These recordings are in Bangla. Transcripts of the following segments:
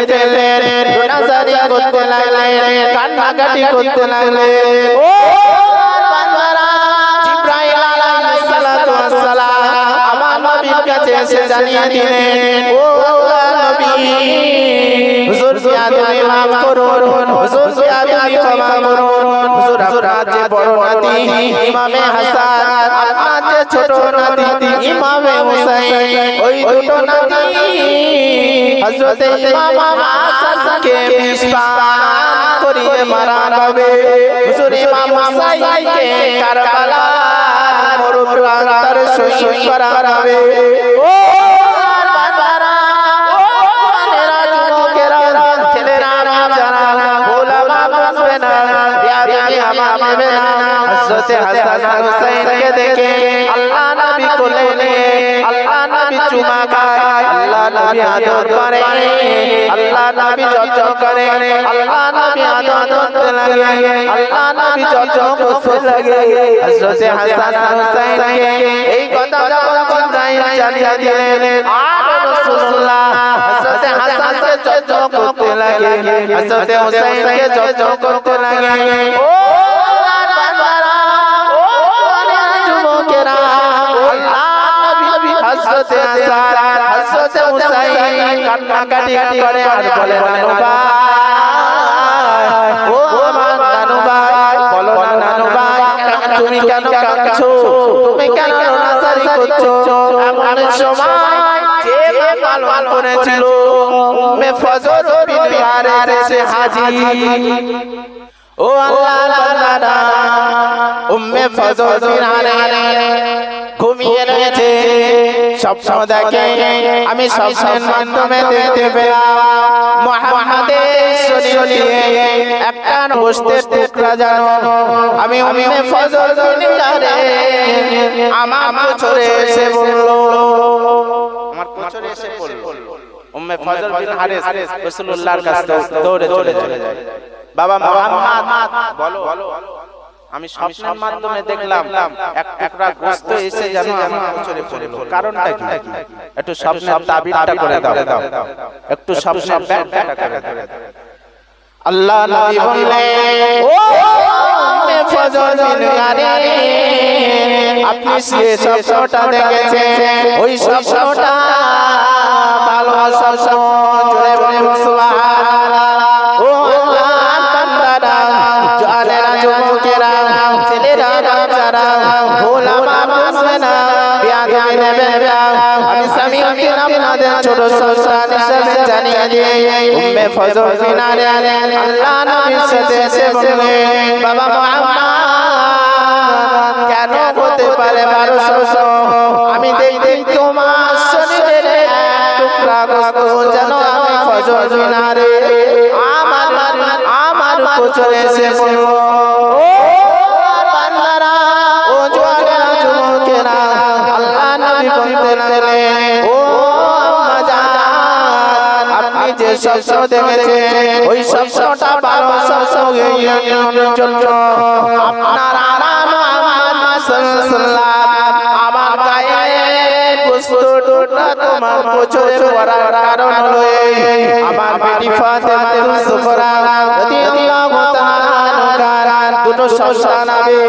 ফেললেন, রোনাজারি করতে লাগলেন, কান্নাকাটি করতে লাগলেন। ও বান্দারা, জিবরাইল আলাইহিস সালাতু ওয়াস সালাম আমার নবীর কাছে এসে জানিয়ে দিলেন, ও আল্লাহর নবী, হুজুর জিয়াদুল মাফ করুন, হুজুর জিয়াদুল ক্ষমা করুন, হুজুর আপনার যে বড় নাতি ইমামে হাসান, আপনার যে ছোট নাতি ইমামে হুসাইন, ওই দুটো নাতি হযরত ইমাম হাসানকে বিষপান করিয়ে মারা হবে। হুজুর ইমাম হুসাইনকে কারবালার মরুপ্রান্তরে শহীদ করা হবে। ও বান্দারা, ও বোনেরা, যুবকেরা, ছেলেরা, বাচ্চারা, ওলামা বুঝবে না, বিয়াদবি মানবে না। হযরত হাসান আর হুসাইনকে দেখে আল্লাহ নবী কোলে নিয়ে আল্লাহ নবী চুমা খায়, আল্লাহ নবী আদর করে, আল্লাহ নবী যত্ন করে, আল্লাহ নবী আদর করতে লাগে, আল্লাহ নবী যত্ন করতে লাগে। হযরত হাসান আর হুসাইনকে এই কথা যখন জিবরাইল জানিয়ে দিলেন, আর রাসূলুল্লাহ হযরত হাসানকে যত্ন করতে লাগে, হযরত হুসাইনকে যত্ন করতে লাগে। ও বান্দারা, ও যুবকেরা, আল্লাহ নবী হযরত হাসান হযরত হুসাইন কান্নাকাটি করে আর বলে, নানু ভাই, ও আমার নানু ভাই, বলো না নানু ভাই, তুমি কেন কাঁদছো, তুমি কেন রোনাজারি করছো? এমন সময় যে পালন করেছিল উম্মে ফজল বিনতে হারিস এসে হাজির। ও আল্লাহর বান্দারা, উম্মে ফজল বিনতে হারিস ঘুমিয়ে রয়েছে, স্বপ্ন দেখে। আমি স্বপ্নের মাধ্যমে দেখতে পেলাম মুহাম্মাদের শরীরে একটা গোশতের টুকরা যেন আমি উম্মে ফজল বিনতে হারিস আমার কোচরে এসে বলল, আমার কোচরে এসে বলল। উম্মে ফজল বিনতে হারিস রাসূলুল্লাহর কাছে দৌড়ে চলে যায়, বাবা মুহাম্মদ বলো, আমি স্বপ্নের মাধ্যমে দেখলাম এক টুকরা গোশত এসে যেন আমার কোচরে পড়লো, কারণটা কি? একটু স্বপ্নের তাবিরটা করে দাও, একটু স্বপ্নের ব্যাখ্যাটা করে দাও। আল্লাহ নবী বললেন, ও উম্মে ফজল বিনতে হারিস, আপনি যে স্বপ্নটা দেখেছেন ওই স্বপ্নটা ভালো স্বপ্ন, জোরে বলুন সুবহানাল্লাহ। ও আল্লাহর বান্দারা, জানেরা, যুবকেরা, ছেলেরা, বাচ্চারা, ওলামা বুঝবে না, বিয়াদবি নেবে না। আমি সামিউদ্দিন আপনাদের ছোট সন্তান হিসেবে জানিয়ে দিয়ে উম্মে ফজল বিনতে হারিস আল্লাহ নবীর সাথে এসে বললেন, বাবা মুহাম্মদ, কেন হতে পারে বারো স্বপ্ন? আমি দেখি তোমার শরীরের টুকরা গোশত যেন আমি ফজল বিনতে হারিস আমার কোচরে এসে বলল। ও বান্দারা, ও যুবকেরা, আল্লাহ নবী বলতে লাগলেন, ও আম্মা জান, আপনি যে স্বপ্ন দেখেছেন ওই স্বপ্নটা ভালো স্বপ্ন জন্য আপনার আরাম মুহাম্মদ সাল্লাল্লাহু আলাইহি ওয়াসাল্লাম আমার গায়ে গোশত টুকরা তোমার কোচরে পড়ার কারণ হলো আমার বেটি ফাতেমা সুফরা রাদিয়াল্লাহু তাআলা আনহা দুটো সন্তান হবে,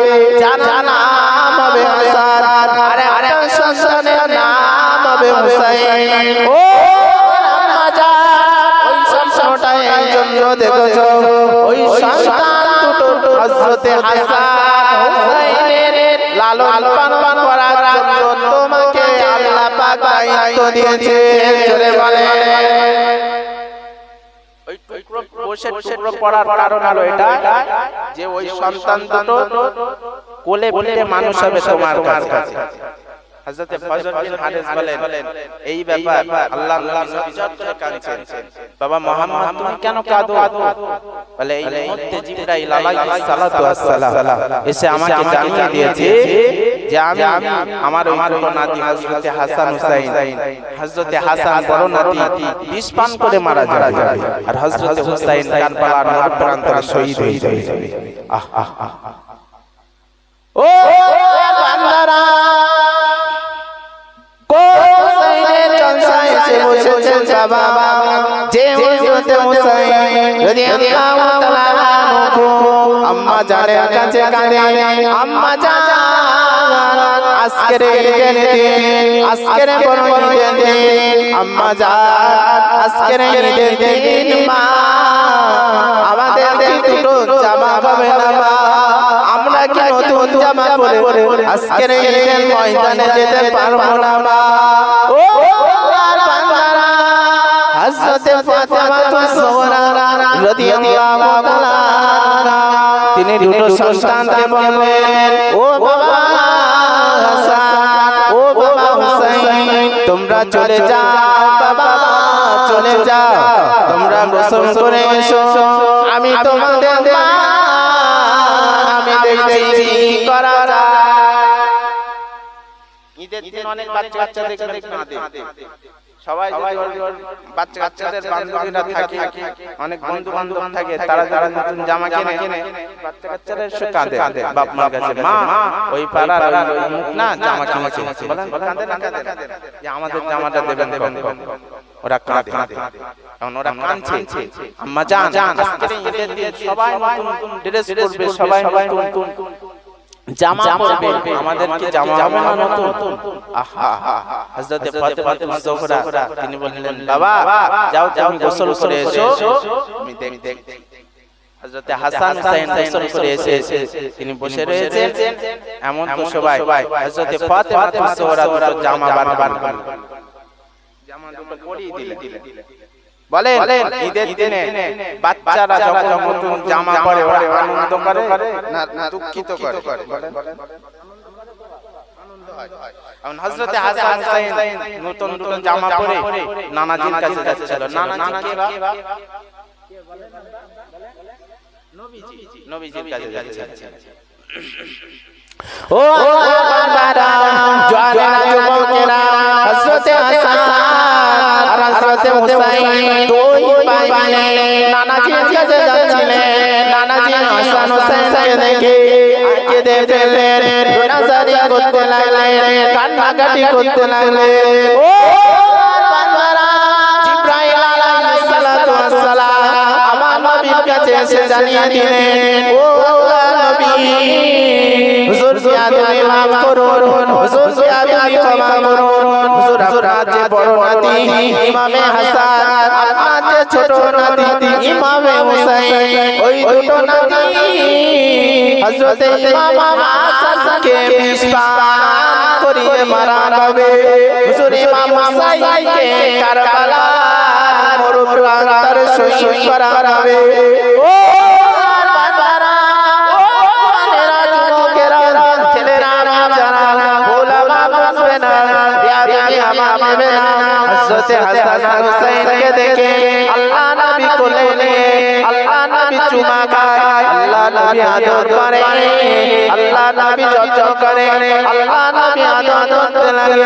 যার নাম হবে হাসান আর একটা সন্তানের নাম হবে হুসাইন। ও আম্মা জান, ওই স্বপ্নটা এই জন্য দেখেছো, ওই সন্তান দুটো হযরত হাসান হুসাইনের লালন পালন করার জন্য তোমাকে আল্লাহ পাক দায়িত্ব দিয়েছে। চলে বলে ওই টুকরো পড়ার কারণ হলো এটা যে ওই সন্তান দুটো কোলে পিঠে মানুষ হবে তোমার কাছে। হযরত ফজল বিন হারিস বলেন, এই ব্যাপার আল্লাহ নবী সহ্য করে কাঁদছেন, বাবা মুহাম্মদ তুমি কেন কাঁদো? বলে এই মুহূর্তে জিবরাইল আলাইহিস সালাতু ওয়াস সালাম এসে আমাকে জানিয়ে দিয়েছে যে আমি আমার ওই ছোট নাতি হযরত হাসান হুসাইন, হযরত হাসান বড় নাতি বিষ পান করে মারা যাবে আর হযরত হুসাইন কারবালার মরুপ্রান্তরে শহীদ হয়ে যাবে। আহ আহ আহ, ও বান্দারা, হুসাইনের জলসা এসে এসে বসেছেন বাবা যে হযরত হুসাইন রাদিয়াল্লাহু তাআলা আনহু আম্মা জানের কাছে কাঁদে আম্মা জান আজকের ঈদের দিন আজকের বড় ঈদের দিন আম্মা জান আজকের ঈদের দিন মা আমাদের কি দুটো জামা পাবে না মা আমরা কি নতুন জামা পরে আজকের ঈদের ময়দানে যেতে পারবো না মা ও বান্দারা হযরত ফাতেমা সুগরা রাদিয়াল্লাহু তাআলা তিনি দুটো সন্তানকে বললেন ও বাবা হাসান ও বাবা হুসাইন তোমরা চলে যাও বাবা চলে যাও তোমরা গোসল করে এসো আমি তোমাদের মা আমি দেখছি কি করা যায় ঈদের দিন অনেক বাচ্চা দেখতে কাঁদে সবাই বাচ্চাদের বান্ধবীরা থাকে অনেক বন্ধু বান্ধব থাকে তারা যারা নতুন জামা কিনে বাচ্চারা এসে কাঁদে বাপ মার কাছে মা ওই পাড়ার ওই মুখ না জামা কিনেছে বলেন কাঁদে না যে আমাদের জামাটা দেবেন কম ওরা কাঁদে কারণ ওরা কাঁদছে আম্মা জান আজকে ঈদের দিন সবাই নতুন ড্রেস পরবে সবাই নতুন জামা পরবে আমাদের কি জামা হবে না নতুন আহা হযরত ফাতেমা জোহরা তিনি বললেন বাবা যাও তুমি গোসল করে এসো আমি দেখ হযরত হাসান হুসাইন গোসল করে এসে তিনি বসে রয়েছেন এমন তো সবাই হযরত ফাতেমা জোহরা দুটো জামা বার জামা দুটো পরিয়ে দিলেন বলেন ঈদের দিনে বাচ্চারা যখন নতুন জামা পরে ওরা আনন্দ করে না দুঃখিত করে আনন্দ হয় কারণ হযরত হাসান হুসাইন নতুন জামা পরে নানাজির কাছে যাচ্ছিল নানাজি কে বা নবীজির কাছে যাচ্ছিল ও বাবারা জওয়ানেরা যুবকেরা হযরত হাসান আর হযরত হুসাইন দুই ভাই নানাজির কাছে যাচ্ছিলেন নানাজি হাসান হুসাইনকে দেখে কেঁদে ফেললেন রোনাজারি করতে লাগলেন কান্নাকাটি করতে লাগলেন ও বান্দারা জিবরাইল আলাইহিস সালাতু ওয়াস সালাম আমার নবীর কাছে এসে জানিয়ে দিলেন ও নবী হুজুর জিয়াদুল মাফ করুন হুজুর জিয়াদুল ক্ষমা করুন হুজুর আপনার যে বড় নাতি ইমামে হাসান আপনার যে ছোট নাতি ইমামে হুসাইন ওই দুটো নাতি হযরত ইমাম হাসানকে বিষপান করিয়ে মারা হবে হুজুর ইমাম হুসাইনকে কারবালার মরুপ্রান্তরে শহীদ করা হবে ও বান্দারা ও বান্দারা যুবকেরা ছেলেরা যারা ওলামা বুঝবে না বিয়াদবি আমাবে না হযরত হাসান হুসাইনকে দেখে আল্লাহ নবী কোলে নিয়ে আল্লাহ নবী চুমা খায় আল্লাহ নবী আদর করে আল্লাহ নবী যত্ন করে আল্লাহ নবী আদর করতে লাগে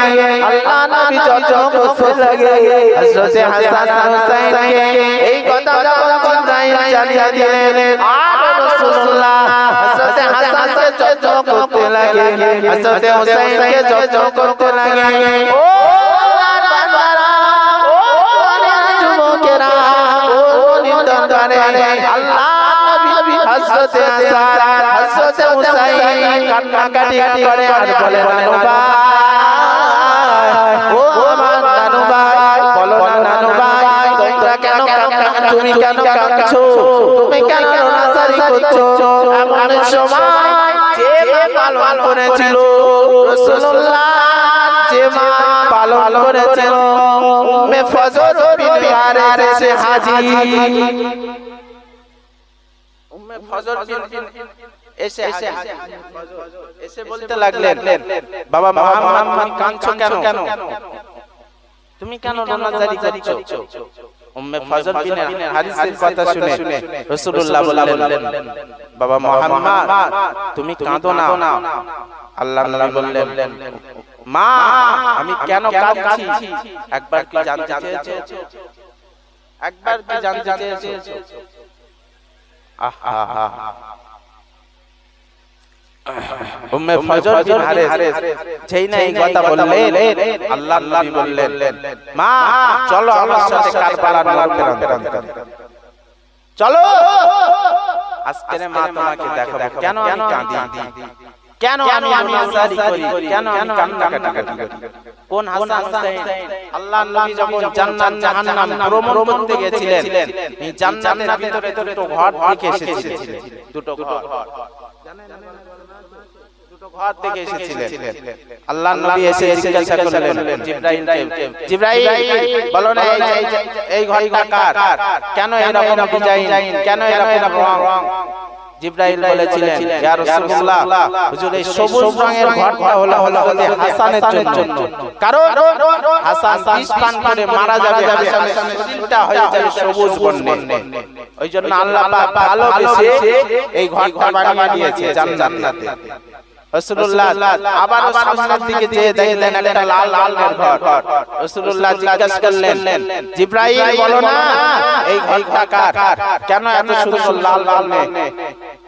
আল্লাহ নবী যত্ন করতে লাগে হযরত হাসান হুসাইনকে এই কথা যখন জানিয়ে দিলেন আর রাসূলুল্লাহ হযরত হাসানকে যত্ন করতে লাগে হযরত হুসাইনকে যত্ন করতে লাগে ও বান্দারা ও যুবকেরা ও নিতরে আল্লাহ নবী হযরত হাসান হযরত হুসাইন কান্নাকাটি করে আর বলে নানু ভাই ও আমার নানু ভাই বলো না নানু ভাই তোমরা কেন তুমি কেন কাঁদছো তুমি কেন রোনাজারি করছো এমন সময় যে মা পালন করেছিল রাসূলুল্লাহ যে মা পালন করেছিল উম্মে ফজর বিন হারিস হাজী উম্মে ফজর বিন এসে বলতে লাগলেন বাবা মুহাম্মদ কাঁদছো কেন তুমি কেন রোনাজারি করছো উম্মে ফজর বিন হারিসের কথা শুনে রাসূলুল্লাহ বললেন বাবা মুহাম্মদ তুমি কাঁদো না আল্লাহ নবী বললেন মা আমি কেন কাঁদছি একবার কি জানতে চেয়েছো একবার কি জানতে চেয়েছো আহা উম্মে ফজর বিন হারিস যেই না এই কথা বললেন আল্লাহর নবী বললেন মা চলো আমার সাথে কারবালার মোড় চলো আজকে মা তোমাকে দেখাবো কেন আমি কাঁদি কেন আমি মুনাজারি করি কেন আমি কান্নাকাটি করি কোন হাসান হুসাইন আল্লাহর নবী যখন জান্নাত জাহান্নাম ভ্রমণ করতে গিয়েছিলেন এই জান্নাতের ভিতরে দুটো ঘর দেখে এসেছিলেন দুটো ঘর জানেন দুটো ঘর দেখে এসেছিলেন আল্লাহর নবী এসে জিজ্ঞাসা করলেন জিবরাইল বলো না এই ঘরটা কার কেন এরকম ডিজাইন কেন এরকম রং জিবরাইল বলেছিলেন ইয়া রাসূলুল্লাহ হুজুর এই সবুজ রঙের ঘরটা হলো হযরত হাসানের জন্য কারণ হাসান বিষ পান করে মারা যাবে শরীরটা হয়ে যাবে সবুজ বর্ণের ওইজন্য আল্লাহ পাক ভালোবেসে এই ঘরটা বানিয়ে দিয়েছে জান্নাতে রাসূলুল্লাহ আবারো সামনের দিকে চেয়ে দেখলেন একটা লাল রঙের ঘর রাসূলুল্লাহ জিজ্ঞাসা করলেন জিবরাইল বলো না এই ঘরটা কার কেন এত সুন্দর লাল রঙের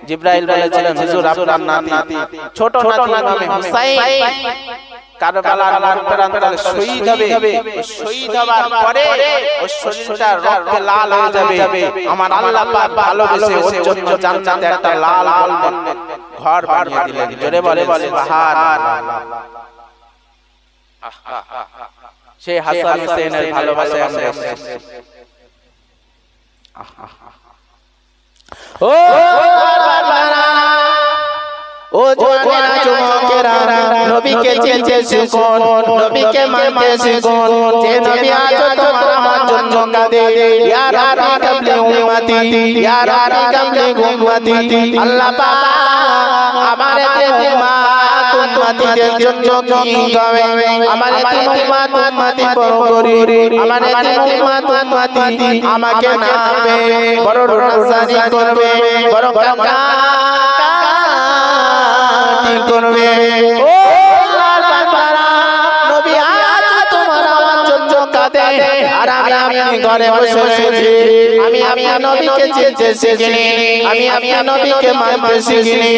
জিবরাইল বলেছিলেন হুজুর আপনার নাতি ছোট নাতি নামে হুসাইন কারবালার মোড় প্রান্তরে শহীদ হবে শহীদ হবার পরে ওর শরীরটা রক্তে লাল হয়ে যাবে আমার আল্লাহ পাক ভালোবেসে ওর জন্য জান্নাতে একটা লাল বর্ণের ঘর বানিয়ে দিলেন জোরে বলে সুবহানাল্লাহ সেই হাসান হুসাইনের ভালোবাসায় আমরা ও বাবারা ও জওয়ানেরা যুবকেরা নবীকে চিনতে শিখুন নবীকে মানতে শিখুন যে নবী আজ তোমার আমার জন্য কাঁদে ইয়া রাব্বি কাবলি উম্মতি ইয়া রাব্বি কাবলি উম্মতি আল্লাহ পাক আমার উম্মত উম্মতিদের জন্য কি হবে আমার উম্মত উম্মতি বড় করি আমার উম্মত উম্মতি আমাকে না পেয়ে বড় নাজারি করবে বড় কাকা করবে ও আল্লাহর বান্দারা নবী আজ তোমার আমার জন্য কাঁদে আর আমি ঘরে বসে আছি আমি নবীকে চিনতে শিখিনি আমি নবীকে মানতে শিখিনি